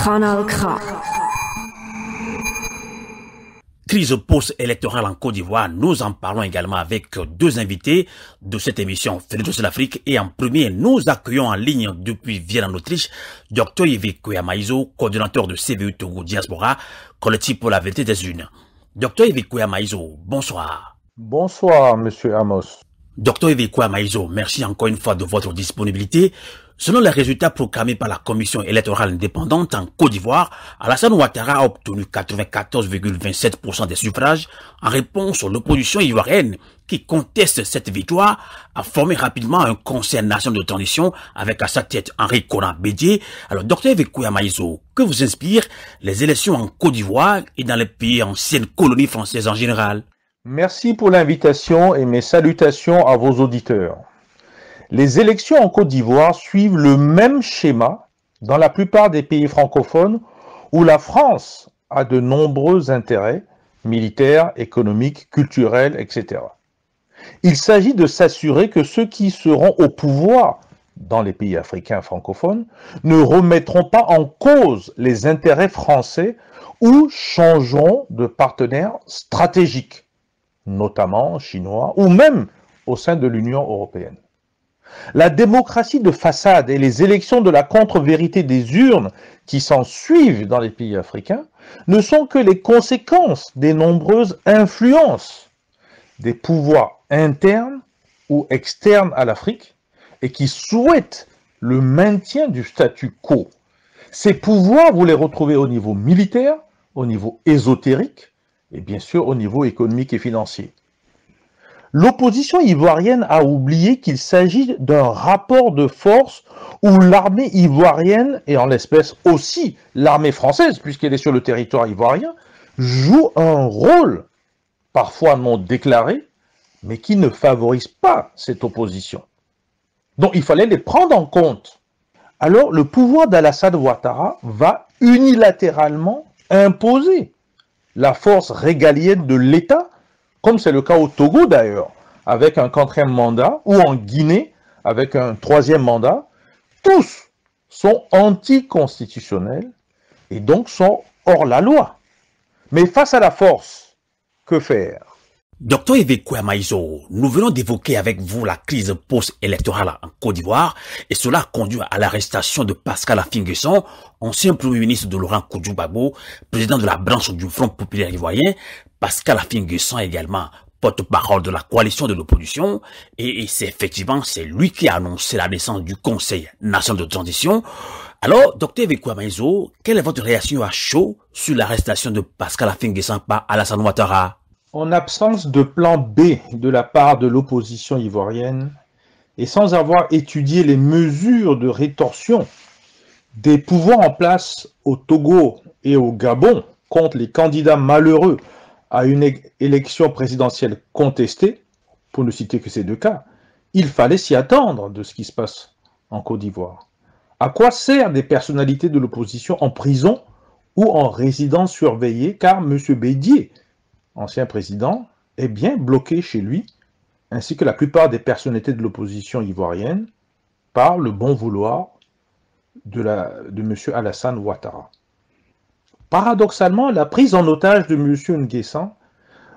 Kanal K. Crise post-électorale en Côte d'Ivoire, nous en parlons également avec deux invités de cette émission Frédéric de l'Afrique. Et en premier, nous accueillons en ligne depuis Vienne en Autriche, Dr Yves Kouyamaïzo, coordinateur de CVU Togo Diaspora, collectif pour la vérité des urnes. Dr Yves Kouyamaïzo, bonsoir. Bonsoir, Monsieur Amos. Dr Yves Kouyamaïzo, merci encore une fois de votre disponibilité. Selon les résultats proclamés par la Commission électorale indépendante en Côte d'Ivoire, Alassane Ouattara a obtenu 94,27% des suffrages. En réponse, l'opposition ivoirienne, qui conteste cette victoire, a formé rapidement un conseil national de transition avec à sa tête Henri Konan Bédié. Alors, Dr Yves Kouyamaïzo, que vous inspirent les élections en Côte d'Ivoire et dans les pays anciennes colonies françaises en général? Merci pour l'invitation et mes salutations à vos auditeurs. Les élections en Côte d'Ivoire suivent le même schéma dans la plupart des pays francophones où la France a de nombreux intérêts militaires, économiques, culturels, etc. Il s'agit de s'assurer que ceux qui seront au pouvoir dans les pays africains francophones ne remettront pas en cause les intérêts français ou changeront de partenaires stratégiques, notamment chinois ou même au sein de l'Union européenne. La démocratie de façade et les élections de la contre-vérité des urnes qui s'en suivent dans les pays africains ne sont que les conséquences des nombreuses influences des pouvoirs internes ou externes à l'Afrique et qui souhaitent le maintien du statu quo. Ces pouvoirs, vous les retrouvez au niveau militaire, au niveau ésotérique et bien sûr au niveau économique et financier. L'opposition ivoirienne a oublié qu'il s'agit d'un rapport de force où l'armée ivoirienne, et en l'espèce aussi l'armée française, puisqu'elle est sur le territoire ivoirien, joue un rôle, parfois non déclaré, mais qui ne favorise pas cette opposition. Donc il fallait les prendre en compte. Alors le pouvoir d'Alassane Ouattara va unilatéralement imposer la force régalienne de l'État, comme c'est le cas au Togo d'ailleurs, avec un 4e mandat, ou en Guinée, avec un 3e mandat, tous sont anticonstitutionnels et donc sont hors la loi. Mais face à la force, que faire? Dr Yves Kouyamaïzo, nous venons d'évoquer avec vous la crise post-électorale en Côte d'Ivoire et cela a conduit à l'arrestation de Pascal Affi-N'Guesson, ancien premier ministre de Laurent Koudou-Gbagbo, président de la branche du Front populaire ivoirien. Pascal Affi-N'Guesson également porte-parole de la coalition de l'opposition et c'est effectivement lui qui a annoncé la naissance du Conseil national de transition. Alors, Dr Yves Kouyamaïzo, quelle est votre réaction à chaud sur l'arrestation de Pascal Affi-N'Guesson par Alassane Ouattara? En absence de plan B de la part de l'opposition ivoirienne et sans avoir étudié les mesures de rétorsion des pouvoirs en place au Togo et au Gabon contre les candidats malheureux à une élection présidentielle contestée, pour ne citer que ces deux cas, il fallait s'y attendre de ce qui se passe en Côte d'Ivoire. À quoi servent des personnalités de l'opposition en prison ou en résidence surveillée, car M. Bédié, ancien président, est bien bloqué chez lui, ainsi que la plupart des personnalités de l'opposition ivoirienne, par le bon vouloir de M. Alassane Ouattara. Paradoxalement, la prise en otage de M. N'Guesson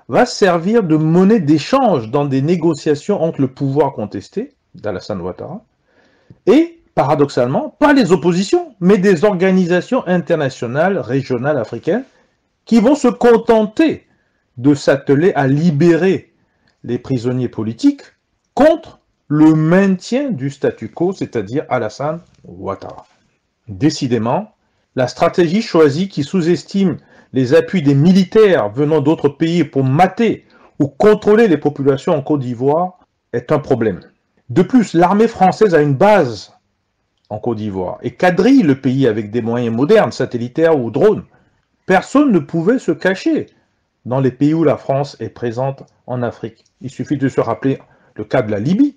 va servir de monnaie d'échange dans des négociations entre le pouvoir contesté d'Alassane Ouattara et, paradoxalement, pas les oppositions, mais des organisations internationales, régionales, africaines, qui vont se contenter de s'atteler à libérer les prisonniers politiques contre le maintien du statu quo, c'est-à-dire Alassane Ouattara. Décidément, la stratégie choisie qui sous-estime les appuis des militaires venant d'autres pays pour mater ou contrôler les populations en Côte d'Ivoire est un problème. De plus, l'armée française a une base en Côte d'Ivoire et quadrille le pays avec des moyens modernes, satellitaires ou drones. Personne ne pouvait se cacher dans les pays où la France est présente en Afrique. Il suffit de se rappeler le cas de la Libye.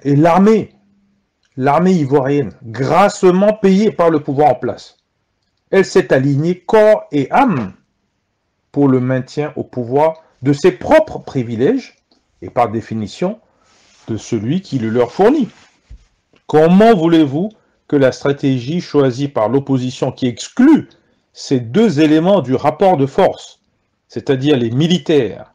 Et l'armée ivoirienne, grassement payée par le pouvoir en place, elle s'est alignée corps et âme pour le maintien au pouvoir de ses propres privilèges et par définition de celui qui le leur fournit. Comment voulez-vous que la stratégie choisie par l'opposition qui exclut ces deux éléments du rapport de force, c'est-à-dire les militaires,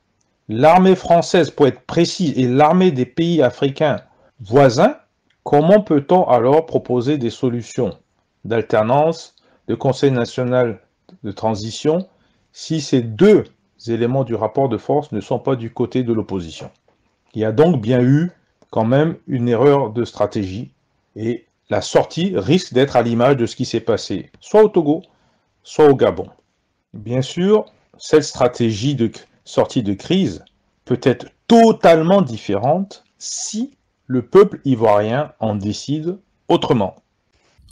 l'armée française pour être précis et l'armée des pays africains voisins, comment peut-on alors proposer des solutions d'alternance, de Conseil national de transition, si ces deux éléments du rapport de force ne sont pas du côté de l'opposition? Il y a donc bien eu quand même une erreur de stratégie et la sortie risque d'être à l'image de ce qui s'est passé soit au Togo, soit au Gabon. Bien sûr, cette stratégie de sortie de crise peut être totalement différente si le peuple ivoirien en décide autrement.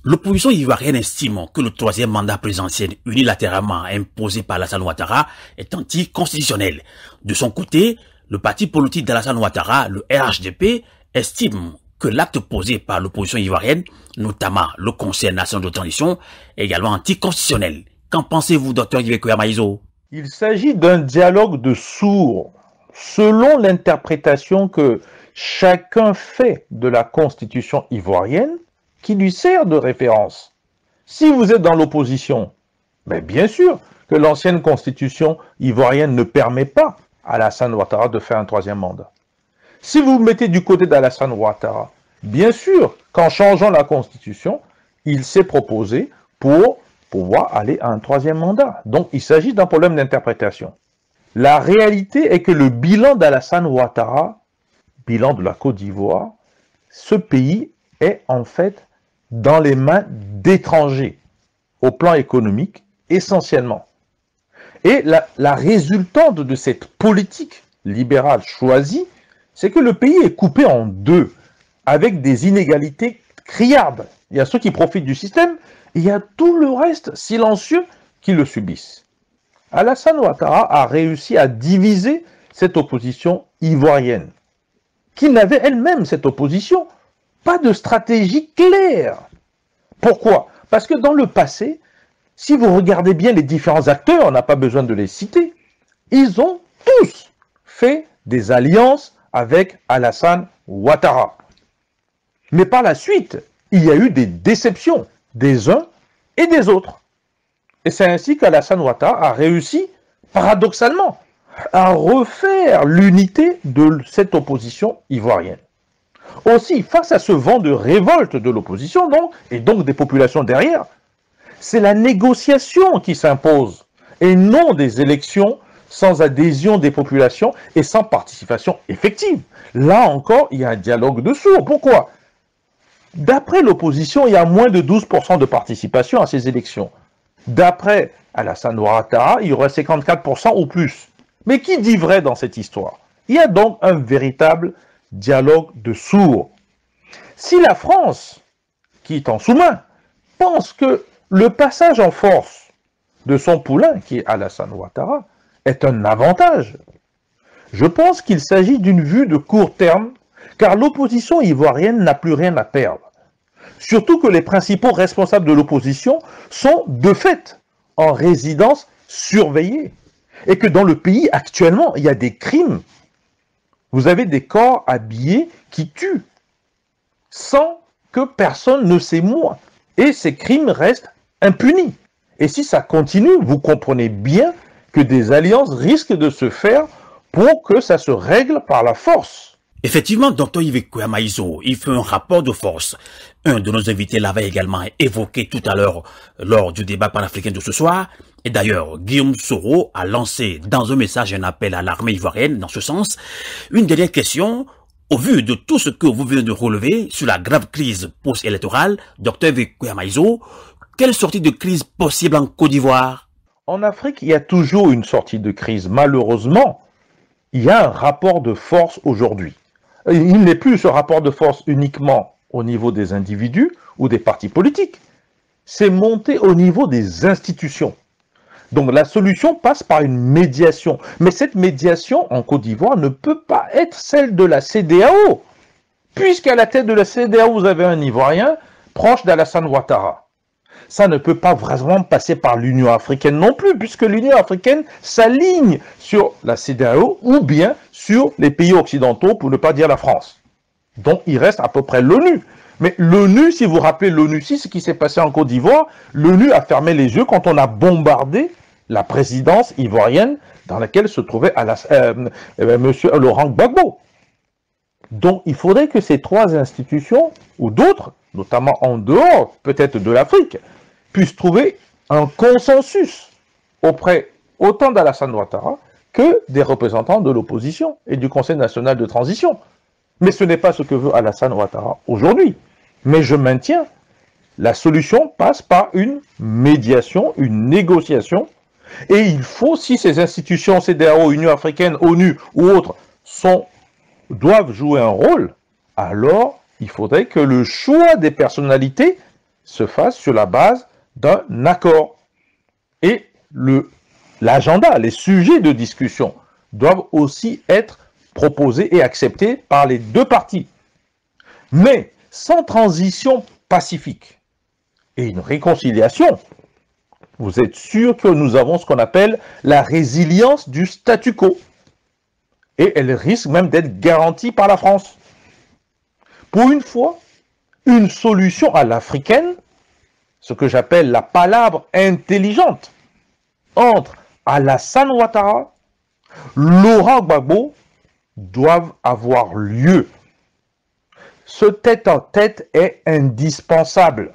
L'opposition ivoirienne estime que le troisième mandat présidentiel unilatéralement imposé par Alassane Ouattara est anticonstitutionnel. De son côté, le parti politique d'Alassane Ouattara, le RHDP, estime que l'acte posé par l'opposition ivoirienne, notamment le Conseil national de transition, est également anticonstitutionnel. Qu'en pensez-vous, Dr Yves Koya-Maïso? Il s'agit d'un dialogue de sourds, selon l'interprétation que chacun fait de la Constitution ivoirienne, qui lui sert de référence. Si vous êtes dans l'opposition, mais bien sûr que l'ancienne Constitution ivoirienne ne permet pas à Alassane Ouattara de faire un troisième mandat. Si vous vous mettez du côté d'Alassane Ouattara, bien sûr qu'en changeant la Constitution, il s'est proposé pour pouvoir aller à un troisième mandat. Donc il s'agit d'un problème d'interprétation. La réalité est que le bilan d'Alassane Ouattara, bilan de la Côte d'Ivoire, ce pays est en fait dans les mains d'étrangers, au plan économique essentiellement. Et la résultante de cette politique libérale choisie, c'est que le pays est coupé en deux, avec des inégalités criardes. Il y a ceux qui profitent du système, et il y a tout le reste silencieux qui le subissent. Alassane Ouattara a réussi à diviser cette opposition ivoirienne, qui n'avait elle-même, cette opposition, pas de stratégie claire. Pourquoi? Parce que dans le passé, si vous regardez bien les différents acteurs, on n'a pas besoin de les citer, ils ont tous fait des alliances avec Alassane Ouattara. Mais par la suite, il y a eu des déceptions des uns et des autres. Et c'est ainsi qu'Alassane Ouattara a réussi, paradoxalement, à refaire l'unité de cette opposition ivoirienne. Aussi, face à ce vent de révolte de l'opposition, et donc des populations derrière, c'est la négociation qui s'impose, et non des élections sans adhésion des populations et sans participation effective. Là encore, il y a un dialogue de sourds. Pourquoi? D'après l'opposition, il y a moins de 12% de participation à ces élections. D'après Alassane Ouattara, il y aurait 54% ou plus. Mais qui dit vrai dans cette histoire? Il y a donc un véritable dialogue de sourds. Si la France, qui est en sous-main, pense que le passage en force de son poulain, qui est Alassane Ouattara, est un avantage, je pense qu'il s'agit d'une vue de court terme, car l'opposition ivoirienne n'a plus rien à perdre. Surtout que les principaux responsables de l'opposition sont de fait en résidence surveillée. Et que dans le pays, actuellement, il y a des crimes. Vous avez des corps habillés qui tuent, sans que personne ne s'émeut. Et ces crimes restent impunis. Et si ça continue, vous comprenez bien que des alliances risquent de se faire pour que ça se règle par la force. Effectivement, Dr Yves Koya-Maïso, il fait un rapport de force. Un de nos invités l'avait également évoqué tout à l'heure lors du débat panafricain de ce soir. Et d'ailleurs, Guillaume Soro a lancé dans un message un appel à l'armée ivoirienne dans ce sens. Une dernière question. Au vu de tout ce que vous venez de relever sur la grave crise post-électorale, Dr Yves Koya-Maïso, quelle sortie de crise possible en Côte d'Ivoire? En Afrique, il y a toujours une sortie de crise. Malheureusement, il y a un rapport de force aujourd'hui. Il n'est plus ce rapport de force uniquement au niveau des individus ou des partis politiques. C'est monté au niveau des institutions. Donc la solution passe par une médiation. Mais cette médiation en Côte d'Ivoire ne peut pas être celle de la CEDEAO. Puisqu'à la tête de la CEDEAO, vous avez un Ivoirien proche d'Alassane Ouattara. Ça ne peut pas vraiment passer par l'Union africaine non plus, puisque l'Union africaine s'aligne sur la CEDEAO ou bien sur les pays occidentaux, pour ne pas dire la France. Donc il reste à peu près l'ONU. Mais l'ONU, si vous vous rappelez l'ONU, ce qui s'est passé en Côte d'Ivoire, l'ONU a fermé les yeux quand on a bombardé la présidence ivoirienne dans laquelle se trouvait monsieur Laurent Gbagbo. Donc il faudrait que ces trois institutions, ou d'autres, notamment en dehors peut-être de l'Afrique, puissent trouver un consensus auprès autant d'Alassane Ouattara que des représentants de l'opposition et du Conseil national de transition. Mais ce n'est pas ce que veut Alassane Ouattara aujourd'hui. Mais je maintiens, la solution passe par une médiation, une négociation. Et il faut, si ces institutions, CEDEAO, Union africaine, ONU ou autres, doivent jouer un rôle, alors il faudrait que le choix des personnalités se fasse sur la base d'un accord. Et l'agenda, les sujets de discussion doivent aussi être proposés et acceptés par les deux parties. Mais sans transition pacifique et une réconciliation, vous êtes sûr que nous avons ce qu'on appelle la résilience du statu quo. Et elle risque même d'être garantie par la France. Pour une fois, une solution à l'africaine, ce que j'appelle la palabre intelligente, entre Alassane Ouattara, Laurent Gbagbo, doivent avoir lieu. Ce tête-à-tête est indispensable.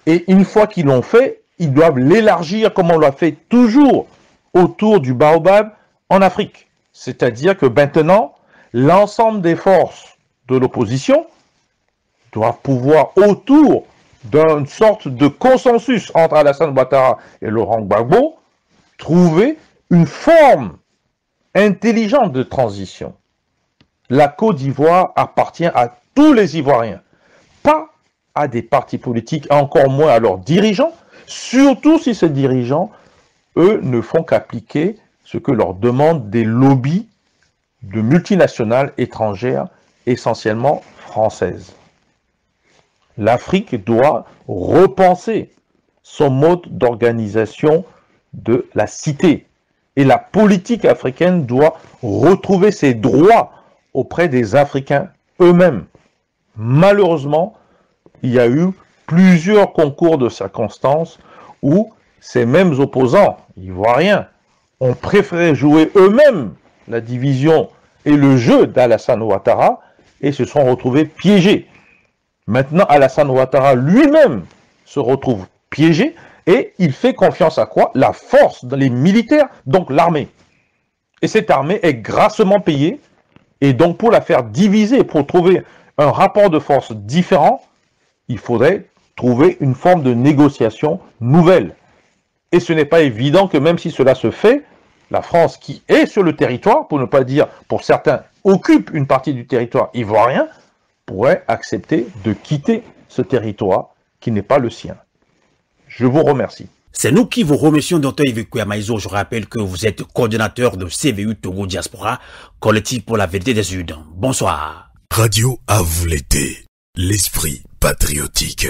Et une fois qu'ils l'ont fait, ils doivent l'élargir comme on l'a fait toujours autour du baobab en Afrique. C'est-à-dire que maintenant, l'ensemble des forces de l'opposition doivent pouvoir, autour d'une sorte de consensus entre Alassane Ouattara et Laurent Gbagbo, trouver une forme intelligente de transition. La Côte d'Ivoire appartient à tous les Ivoiriens, pas à des partis politiques, encore moins à leurs dirigeants, surtout si ces dirigeants, eux, ne font qu'appliquer ce que leur demandent des lobbies de multinationales étrangères, essentiellement françaises. L'Afrique doit repenser son mode d'organisation de la cité. Et la politique africaine doit retrouver ses droits auprès des Africains eux-mêmes. Malheureusement, il y a eu plusieurs concours de circonstances où ces mêmes opposants ivoiriens ont préféré jouer eux-mêmes la division et le jeu d'Alassane Ouattara et se sont retrouvés piégés. Maintenant, Alassane Ouattara lui-même se retrouve piégé et il fait confiance à quoi? La force, les militaires, donc l'armée. Et cette armée est grassement payée et donc pour la faire diviser, pour trouver un rapport de force différent, il faudrait trouver une forme de négociation nouvelle. Et ce n'est pas évident que même si cela se fait, la France qui est sur le territoire, pour ne pas dire pour certains, occupe une partie du territoire ivoirien, pourrait accepter de quitter ce territoire qui n'est pas le sien. Je vous remercie. C'est nous qui vous remercions, Dr Yves Kouamaïso. Je rappelle que vous êtes coordinateur de CVU Togo Diaspora, collectif pour la vérité des UD. Bonsoir. Radio à vous l'été, l'esprit patriotique.